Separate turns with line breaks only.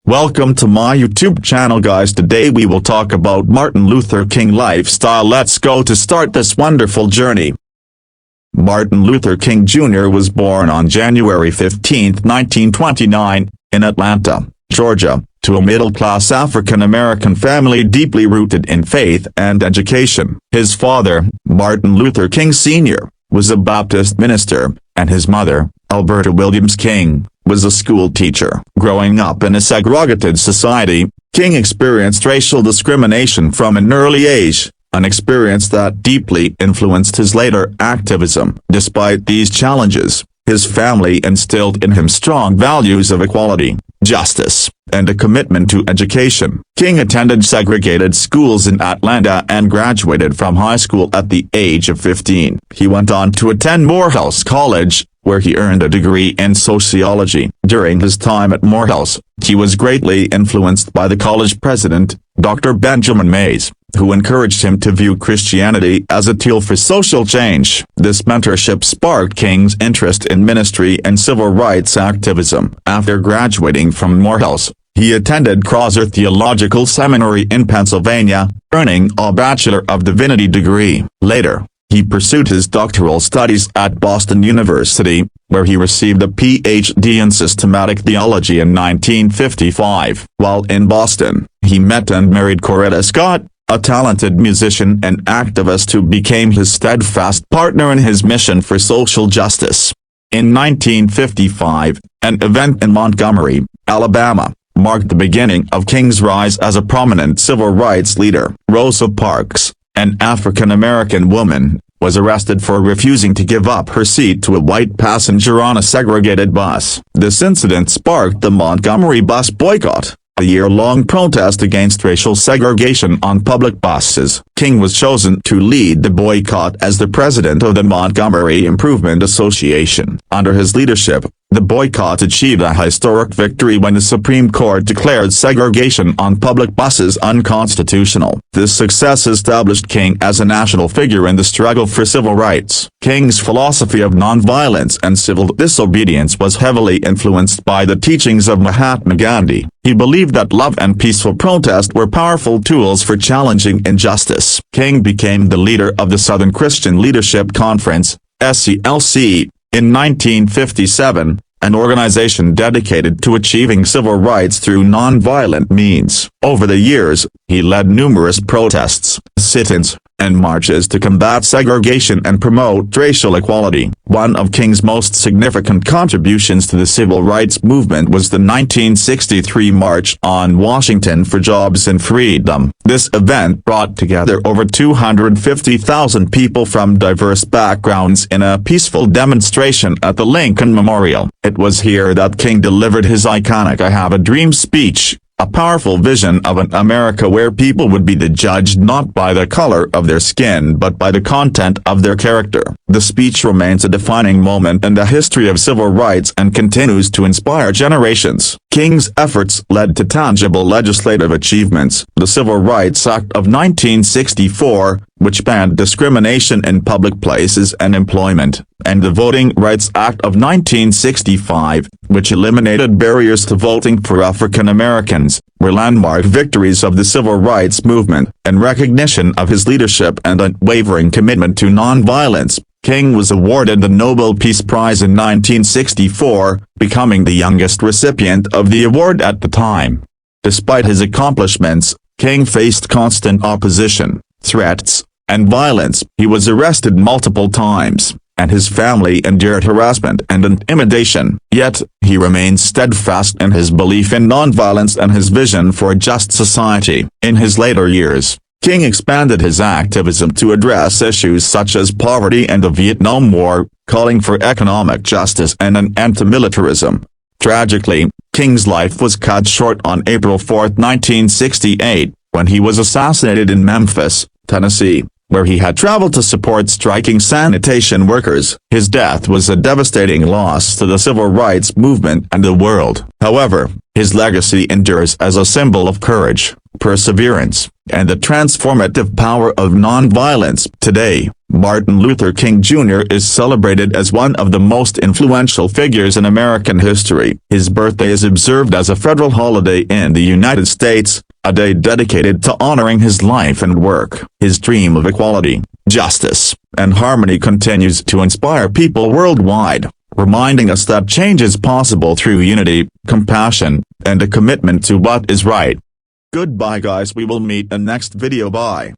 Welcome to my YouTube channel, guys. Today we will talk about Martin Luther King lifestyle. Let's go to start this wonderful journey. Martin Luther King Jr. was born on January 15, 1929, in Atlanta, Georgia, to a middle-class African-American family deeply rooted in faith and education. His father, Martin Luther King Sr., was a Baptist minister, and his mother, Alberta Williams King, was a school teacher. Growing up in a segregated society, King experienced racial discrimination from an early age, an experience that deeply influenced his later activism. Despite these challenges, his family instilled in him strong values of equality, justice, and a commitment to education. King attended segregated schools in Atlanta and graduated from high school at the age of 15. He went on to attend Morehouse College, where he earned a degree in sociology. During his time at Morehouse, he was greatly influenced by the college president, Dr. Benjamin Mays, who encouraged him to view Christianity as a tool for social change. This mentorship sparked King's interest in ministry and civil rights activism. After graduating from Morehouse, he attended Crosser Theological Seminary in Pennsylvania, earning a Bachelor of Divinity degree. Later, he pursued his doctoral studies at Boston University, where he received a Ph.D. in systematic theology in 1955. While in Boston, he met and married Coretta Scott, a talented musician and activist who became his steadfast partner in his mission for social justice. In 1955, an event in Montgomery, Alabama, marked the beginning of King's rise as a prominent civil rights leader. Rosa Parks, an African-American woman, was arrested for refusing to give up her seat to a white passenger on a segregated bus. This incident sparked the Montgomery bus boycott, a year-long protest against racial segregation on public buses. King was chosen to lead the boycott as the president of the Montgomery Improvement Association. Under his leadership, the boycott achieved a historic victory when the Supreme Court declared segregation on public buses unconstitutional. This success established King as a national figure in the struggle for civil rights. King's philosophy of nonviolence and civil disobedience was heavily influenced by the teachings of Mahatma Gandhi. He believed that love and peaceful protest were powerful tools for challenging injustice. King became the leader of the Southern Christian Leadership Conference, SCLC, in 1957, an organization dedicated to achieving civil rights through nonviolent means. Over the years, he led numerous protests, sit-ins, and marches to combat segregation and promote racial equality. One of King's most significant contributions to the civil rights movement was the 1963 March on Washington for Jobs and Freedom. This event brought together over 250,000 people from diverse backgrounds in a peaceful demonstration at the Lincoln Memorial. It was here that King delivered his iconic "I Have a Dream" speech, a powerful vision of an America where people would be judged not by the color of their skin but by the content of their character. The speech remains a defining moment in the history of civil rights and continues to inspire generations. King's efforts led to tangible legislative achievements. The Civil Rights Act of 1964, which banned discrimination in public places and employment, and the Voting Rights Act of 1965, which eliminated barriers to voting for African Americans, were landmark victories of the civil rights movement. In recognition of his leadership and unwavering commitment to nonviolence, King was awarded the Nobel Peace Prize in 1964, becoming the youngest recipient of the award at the time. Despite his accomplishments, King faced constant opposition, threats, and violence. He was arrested multiple times, and his family endured harassment and intimidation. Yet, he remained steadfast in his belief in nonviolence and his vision for a just society. In his later years, King expanded his activism to address issues such as poverty and the Vietnam War, calling for economic justice and an end to militarism. Tragically, King's life was cut short on April 4, 1968, when he was assassinated in Memphis, Tennessee, where he had traveled to support striking sanitation workers. His death was a devastating loss to the civil rights movement and the world. However, his legacy endures as a symbol of courage, perseverance, and the transformative power of nonviolence. Today, Martin Luther King Jr. is celebrated as one of the most influential figures in American history. His birthday is observed as a federal holiday in the United States, a day dedicated to honoring his life and work. His dream of equality, justice, and harmony continues to inspire people worldwide, reminding us that change is possible through unity, compassion, and a commitment to what is right. Goodbye guys, we will meet in next video. Bye.